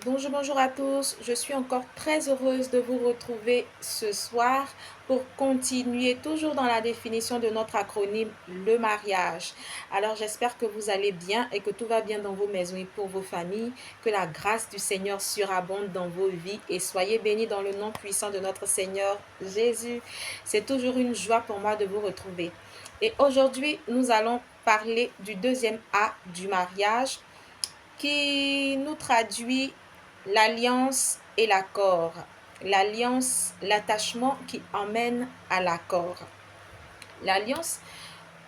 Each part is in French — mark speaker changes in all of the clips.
Speaker 1: Bonjour à tous. Je suis encore très heureuse de vous retrouver ce soir pour continuer toujours dans la définition de notre acronyme, le mariage. Alors j'espère que vous allez bien et que tout va bien dans vos maisons et pour vos familles, que la grâce du Seigneur surabonde dans vos vies et soyez bénis dans le nom puissant de notre Seigneur Jésus. C'est toujours une joie pour moi de vous retrouver. Et aujourd'hui, nous allons parler du deuxième A du mariage qui nous traduit l'alliance et l'accord. L'alliance, l'attachement qui emmène à l'accord. L'alliance,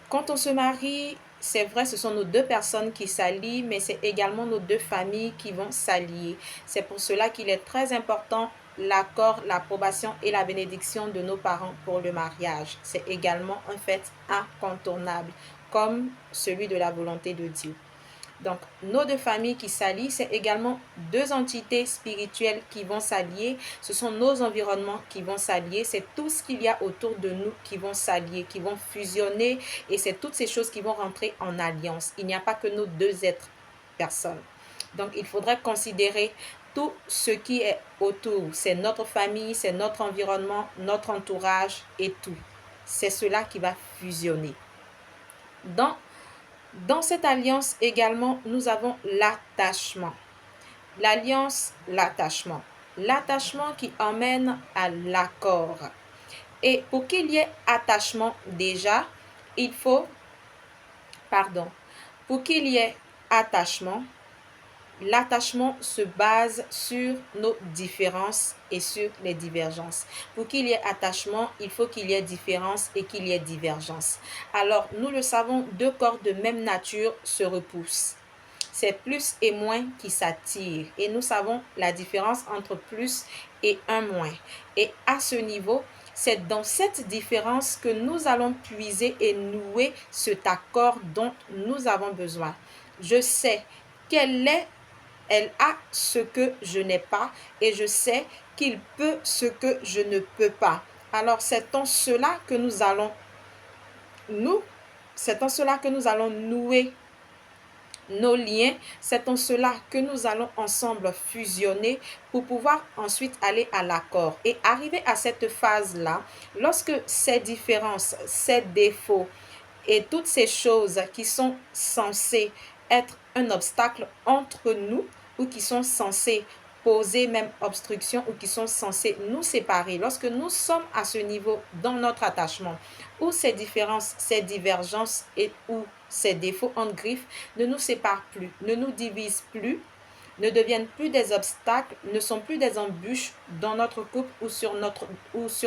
Speaker 1: quand on se marie, c'est vrai, ce sont nos deux personnes qui s'allient, mais c'est également nos deux familles qui vont s'allier. C'est pour cela qu'il est très important l'accord, l'approbation et la bénédiction de nos parents pour le mariage. C'est également un fait incontournable, comme celui de la volonté de Dieu. Donc, nos deux familles qui s'allient, c'est également deux entités spirituelles qui vont s'allier. Ce sont nos environnements qui vont s'allier. C'est tout ce qu'il y a autour de nous qui vont s'allier, qui vont fusionner. Et c'est toutes ces choses qui vont rentrer en alliance. Il n'y a pas que nos deux êtres personnes. Donc, il faudrait considérer tout ce qui est autour. C'est notre famille, c'est notre environnement, notre entourage et tout. C'est cela qui va fusionner. Dans cette alliance également, nous avons l'attachement. L'alliance, l'attachement. L'attachement qui emmène à l'accord. Et pour qu'il y ait attachement déjà, il faut, pour qu'il y ait attachement, l'attachement se base sur nos différences et sur les divergences. Pour qu'il y ait attachement, il faut qu'il y ait différence et qu'il y ait divergence. Alors, nous le savons, deux corps de même nature se repoussent. C'est plus et moins qui s'attirent. Et nous savons la différence entre plus et un moins. Et à ce niveau, c'est dans cette différence que nous allons puiser et nouer cet accord dont nous avons besoin. Je sais qu'elle a ce que je n'ai pas et je sais qu'il peut ce que je ne peux pas. Alors c'est en cela que nous allons nouer nos liens, c'est en cela que nous allons ensemble fusionner pour pouvoir ensuite aller à l'accord. Et arriver à cette phase-là, lorsque ces différences, ces défauts et toutes ces choses qui sont censées être un obstacle entre nous ou qui sont censées poser même obstruction ou qui sont censées nous séparer, lorsque nous sommes à ce niveau dans notre attachement, où ces différences, ces divergences et où ces défauts en griffes ne nous séparent plus, ne nous divisent plus, ne deviennent plus des obstacles, ne sont plus des embûches dans notre couple ou sur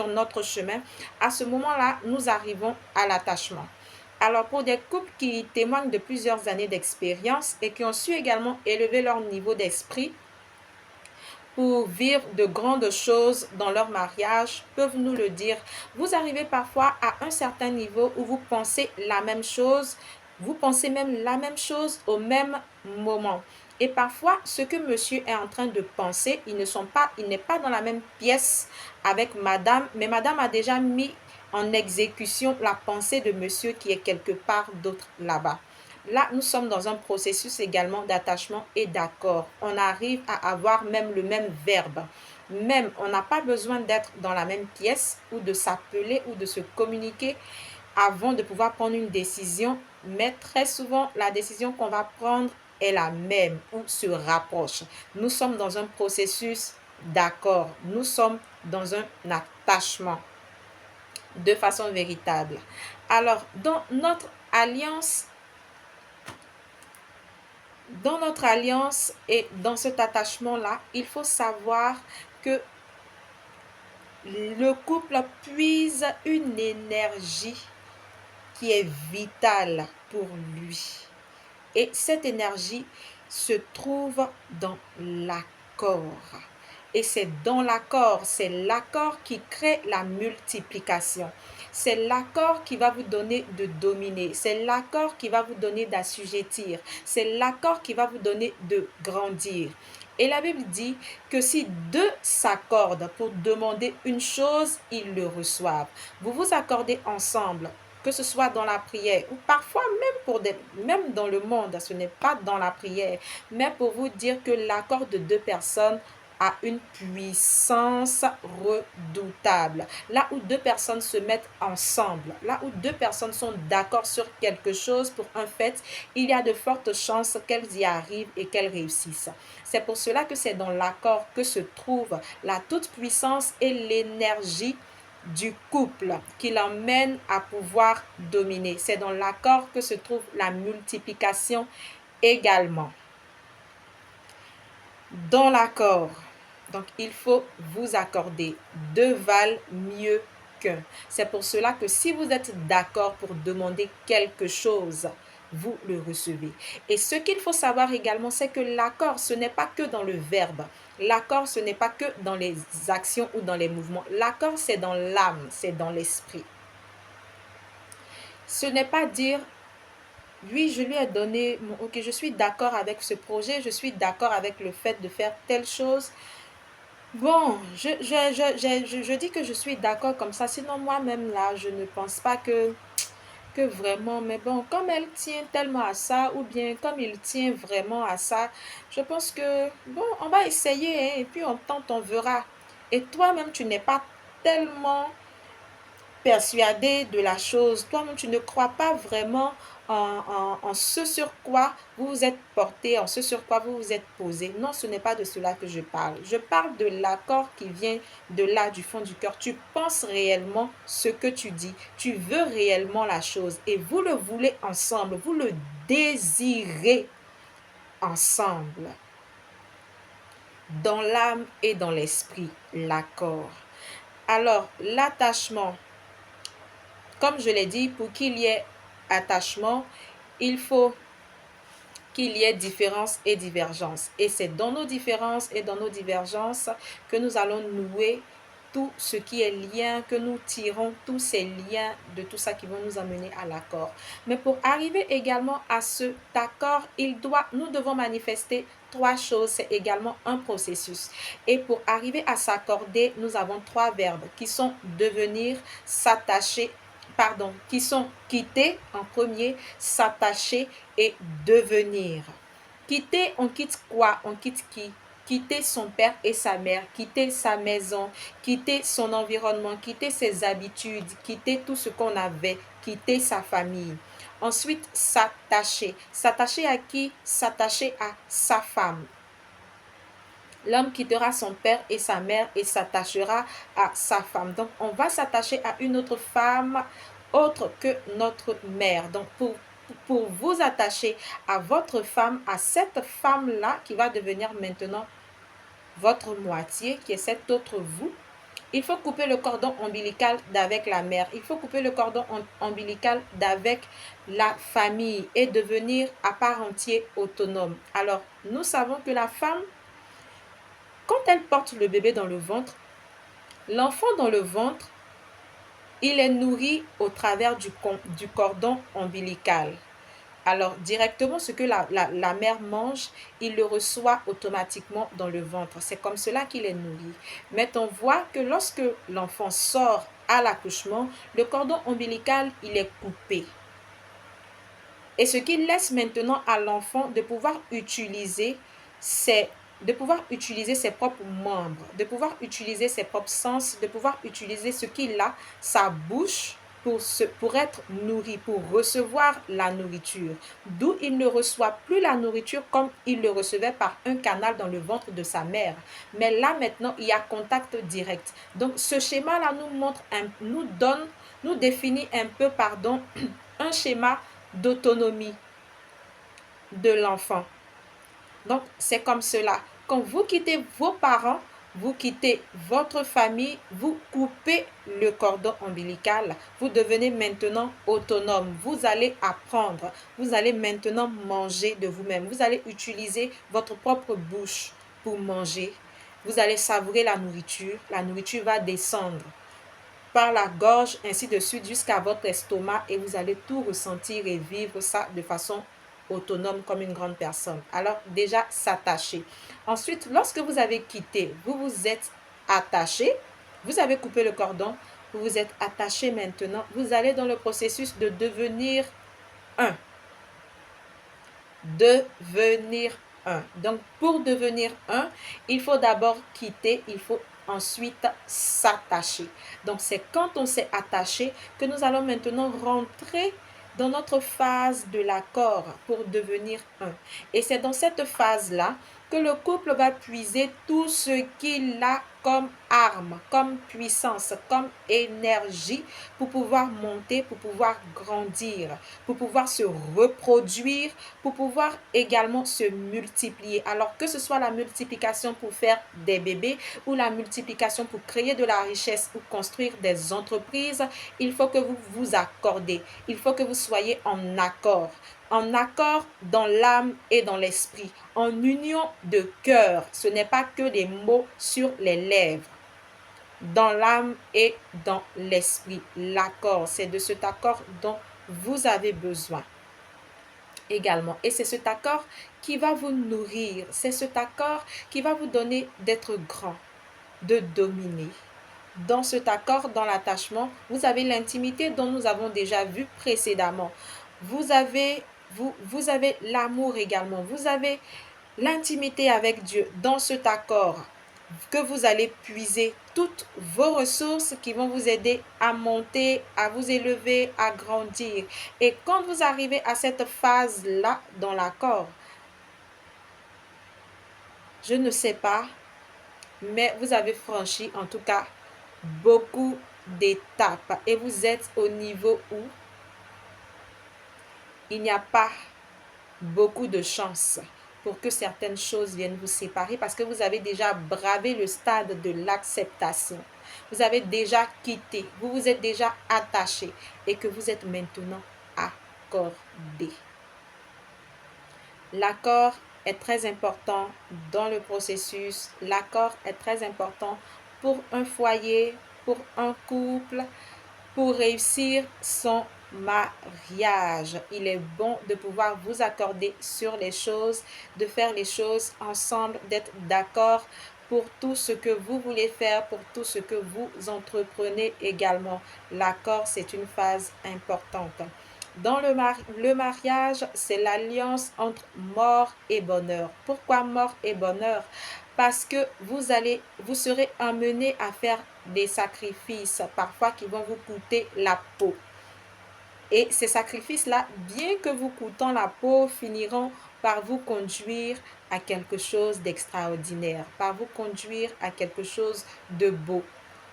Speaker 1: notre chemin, à ce moment-là, nous arrivons à l'attachement. Alors, pour des couples qui témoignent de plusieurs années d'expérience et qui ont su également élever leur niveau d'esprit pour vivre de grandes choses dans leur mariage, peuvent nous le dire. Vous arrivez parfois à un certain niveau où vous pensez la même chose, vous pensez même la même chose au même moment. Et parfois, ce que monsieur est en train de penser, il n'est pas dans la même pièce avec madame, mais madame a déjà mis en exécution la pensée de monsieur qui est quelque part d'autre là-bas. Là, nous sommes dans un processus également d'attachement et d'accord. On arrive à avoir même le même verbe. Même, on n'a pas besoin d'être dans la même pièce ou de s'appeler ou de se communiquer avant de pouvoir prendre une décision. Mais très souvent, la décision qu'on va prendre est la même ou se rapproche. Nous sommes dans un processus d'accord. Nous sommes dans un attachement de façon véritable. Alors, dans notre alliance et dans cet attachement-là, il faut savoir que le couple puise une énergie qui est vitale pour lui. Et cette énergie se trouve dans l'accord. Et c'est dans l'accord, c'est l'accord qui crée la multiplication. C'est l'accord qui va vous donner de dominer. C'est l'accord qui va vous donner d'assujettir. C'est l'accord qui va vous donner de grandir. Et la Bible dit que si deux s'accordent pour demander une chose, ils le reçoivent. Vous vous accordez ensemble que ce soit dans la prière ou parfois même dans le monde, ce n'est pas dans la prière, mais pour vous dire que l'accord de deux personnes a une puissance redoutable. Là où deux personnes se mettent ensemble, là où deux personnes sont d'accord sur quelque chose pour un fait, il y a de fortes chances qu'elles y arrivent et qu'elles réussissent. C'est pour cela que c'est dans l'accord que se trouve la toute-puissance et l'énergie du couple qui l'emmène à pouvoir dominer. C'est dans l'accord que se trouve la multiplication également. Dans l'accord, donc il faut vous accorder. Deux valent mieux qu'un. C'est pour cela que si vous êtes d'accord pour demander quelque chose, vous le recevez. Et ce qu'il faut savoir également, c'est que l'accord, ce n'est pas que dans le verbe. L'accord, ce n'est pas que dans les actions ou dans les mouvements. L'accord, c'est dans l'âme, c'est dans l'esprit. Ce n'est pas dire, oui, je lui ai donné, ok, je suis d'accord avec ce projet, je suis d'accord avec le fait de faire telle chose. Bon, je dis que je suis d'accord comme ça, sinon moi-même là, je ne pense pas que vraiment, mais bon, comme elle tient tellement à ça, ou bien comme il tient vraiment à ça, je pense que, bon, on va essayer, hein, et puis on tente, on verra. Et toi-même, tu n'es pas tellement persuadé de la chose, toi-même, tu ne crois pas vraiment en ce sur quoi vous vous êtes porté, en ce sur quoi vous vous êtes posé. Non, ce n'est pas de cela que je parle. Je parle de l'accord qui vient de là, du fond du cœur. Tu penses réellement ce que tu dis. Tu veux réellement la chose et vous le voulez ensemble. Vous le désirez ensemble. Dans l'âme et dans l'esprit, l'accord. Alors, l'attachement. Comme je l'ai dit, pour qu'il y ait attachement, il faut qu'il y ait différence et divergence. Et c'est dans nos différences et dans nos divergences que nous allons nouer tout ce qui est lien, que nous tirons tous ces liens de tout ça qui vont nous amener à l'accord. Mais pour arriver également à cet accord, nous devons manifester trois choses. C'est également un processus. Et pour arriver à s'accorder, nous avons trois verbes qui sont devenir, s'attacher, qui sont quitter en premier, s'attacher et devenir. Quitter, on quitte quoi? On quitte qui? Quitter son père et sa mère, quitter sa maison, quitter son environnement, quitter ses habitudes, quitter tout ce qu'on avait, quitter sa famille. Ensuite, s'attacher. S'attacher à qui? S'attacher à sa femme. L'homme quittera son père et sa mère et s'attachera à sa femme. Donc, on va s'attacher à une autre femme autre que notre mère. Donc, pour vous attacher à votre femme, à cette femme-là qui va devenir maintenant votre moitié, qui est cette autre vous, il faut couper le cordon ombilical d'avec la mère. Il faut couper le cordon ombilical d'avec la famille et devenir à part entière autonome. Alors, nous savons que la femme, quand elle porte le bébé dans le ventre, l'enfant dans le ventre, il est nourri au travers du cordon ombilical. Alors, directement, ce que la mère mange, il le reçoit automatiquement dans le ventre. C'est comme cela qu'il est nourri. Mais on voit que lorsque l'enfant sort à l'accouchement, le cordon ombilical, il est coupé. Et ce qui laisse maintenant à l'enfant de pouvoir utiliser ses propres membres, de pouvoir utiliser ses propres sens, de pouvoir utiliser ce qu'il a, sa bouche, pour être nourri, pour recevoir la nourriture. D'où il ne reçoit plus la nourriture comme il le recevait par un canal dans le ventre de sa mère. Mais là maintenant, il y a contact direct. Donc ce schéma-là nous définit un peu, un schéma d'autonomie de l'enfant. Donc, c'est comme cela. Quand vous quittez vos parents, vous quittez votre famille, vous coupez le cordon ombilical, vous devenez maintenant autonome. Vous allez apprendre, vous allez maintenant manger de vous-même. Vous allez utiliser votre propre bouche pour manger. Vous allez savourer la nourriture va descendre par la gorge, ainsi de suite, jusqu'à votre estomac et vous allez tout ressentir et vivre ça de façon autonome comme une grande personne. Alors déjà, s'attacher. Ensuite, lorsque vous avez quitté, vous vous êtes attaché, vous avez coupé le cordon, vous vous êtes attaché maintenant, vous allez dans le processus de devenir un. Devenir un. Donc, pour devenir un, il faut d'abord quitter, il faut ensuite s'attacher. Donc, c'est quand on s'est attaché que nous allons maintenant rentrer dans notre phase de l'accord pour devenir un. Et c'est dans cette phase-là que le couple va puiser tout ce qu'il a comme arme, comme puissance, comme énergie pour pouvoir monter, pour pouvoir grandir, pour pouvoir se reproduire, pour pouvoir également se multiplier. Alors que ce soit la multiplication pour faire des bébés ou la multiplication pour créer de la richesse ou construire des entreprises, il faut que vous vous accordez. Il faut que vous soyez en accord dans l'âme et dans l'esprit, en union de cœur. Ce n'est pas que des mots sur les lèvres. Dans l'âme et dans l'esprit. L'accord, c'est de cet accord dont vous avez besoin également. Et c'est cet accord qui va vous nourrir. C'est cet accord qui va vous donner d'être grand, de dominer. Dans cet accord, dans l'attachement, vous avez l'intimité dont nous avons déjà vu précédemment. Vous avez l'amour également. Vous avez l'intimité avec Dieu. Dans cet accord, que vous allez puiser toutes vos ressources qui vont vous aider à monter, à vous élever, à grandir. Et quand vous arrivez à cette phase-là dans l'accord, je ne sais pas, mais vous avez franchi en tout cas beaucoup d'étapes et vous êtes au niveau où il n'y a pas beaucoup de chance pour que certaines choses viennent vous séparer parce que vous avez déjà bravé le stade de l'acceptation. Vous avez déjà quitté, vous vous êtes déjà attaché et que vous êtes maintenant accordé. L'accord est très important dans le processus. L'accord est très important pour un foyer, pour un couple, pour réussir son mariage. Il est bon de pouvoir vous accorder sur les choses, de faire les choses ensemble, d'être d'accord pour tout ce que vous voulez faire, pour tout ce que vous entreprenez également. L'accord, c'est une phase importante. Dans le mariage, c'est l'alliance entre mort et bonheur. Pourquoi mort et bonheur? Parce que vous serez amené à faire des sacrifices, parfois qui vont vous coûter la peau. Et ces sacrifices-là, bien que vous coûtant la peau, finiront par vous conduire à quelque chose d'extraordinaire, par vous conduire à quelque chose de beau,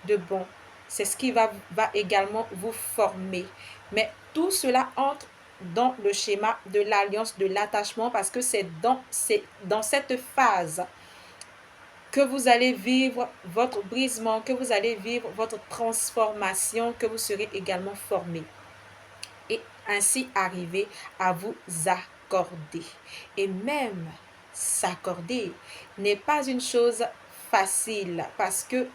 Speaker 1: de bon. C'est ce qui va également vous former. Mais tout cela entre dans le schéma de l'alliance, de l'attachement, parce que c'est dans cette phase que vous allez vivre votre brisement, que vous allez vivre votre transformation, que vous serez également formé. Et ainsi arriver à vous accorder. Et même s'accorder n'est pas une chose facile parce que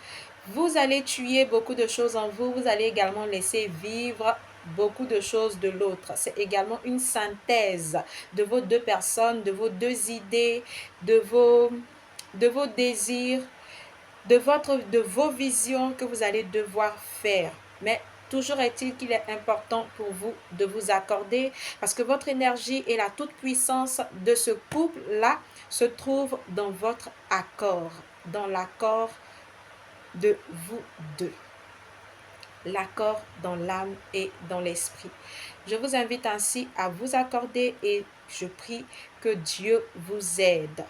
Speaker 1: vous allez tuer beaucoup de choses en vous, vous allez également laisser vivre beaucoup de choses de l'autre. C'est également une synthèse de vos deux personnes, de vos deux idées, de vos désirs, de vos visions que vous allez devoir faire. Mais toujours est-il qu'il est important pour vous de vous accorder parce que votre énergie et la toute-puissance de ce couple-là se trouve dans votre accord, dans l'accord de vous deux. L'accord dans l'âme et dans l'esprit. Je vous invite ainsi à vous accorder et je prie que Dieu vous aide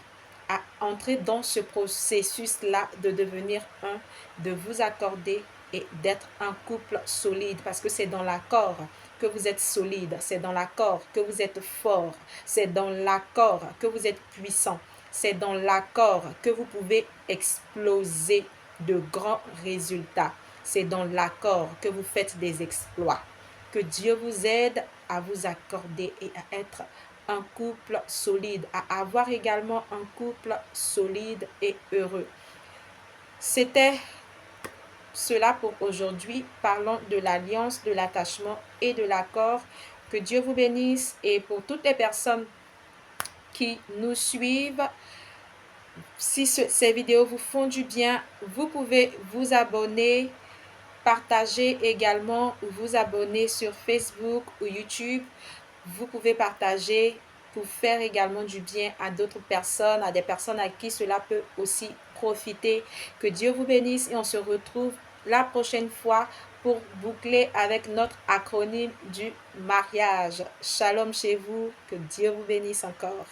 Speaker 1: à entrer dans ce processus-là de devenir un, de vous accorder et d'être un couple solide parce que c'est dans l'accord que vous êtes solide, c'est dans l'accord que vous êtes fort, c'est dans l'accord que vous êtes puissant, c'est dans l'accord que vous pouvez exploser de grands résultats. C'est dans l'accord que vous faites des exploits. Que Dieu vous aide à vous accorder et à être un couple solide, à avoir également un couple solide et heureux. C'était cela pour aujourd'hui. Parlons de l'alliance, de l'attachement et de l'accord. Que Dieu vous bénisse et pour toutes les personnes qui nous suivent, si ces vidéos vous font du bien, vous pouvez vous abonner Partagez également ou vous abonner sur Facebook ou YouTube. Vous pouvez partager pour faire également du bien à d'autres personnes, à des personnes à qui cela peut aussi profiter. Que Dieu vous bénisse et on se retrouve la prochaine fois pour boucler avec notre acronyme du mariage. Shalom chez vous, que Dieu vous bénisse encore.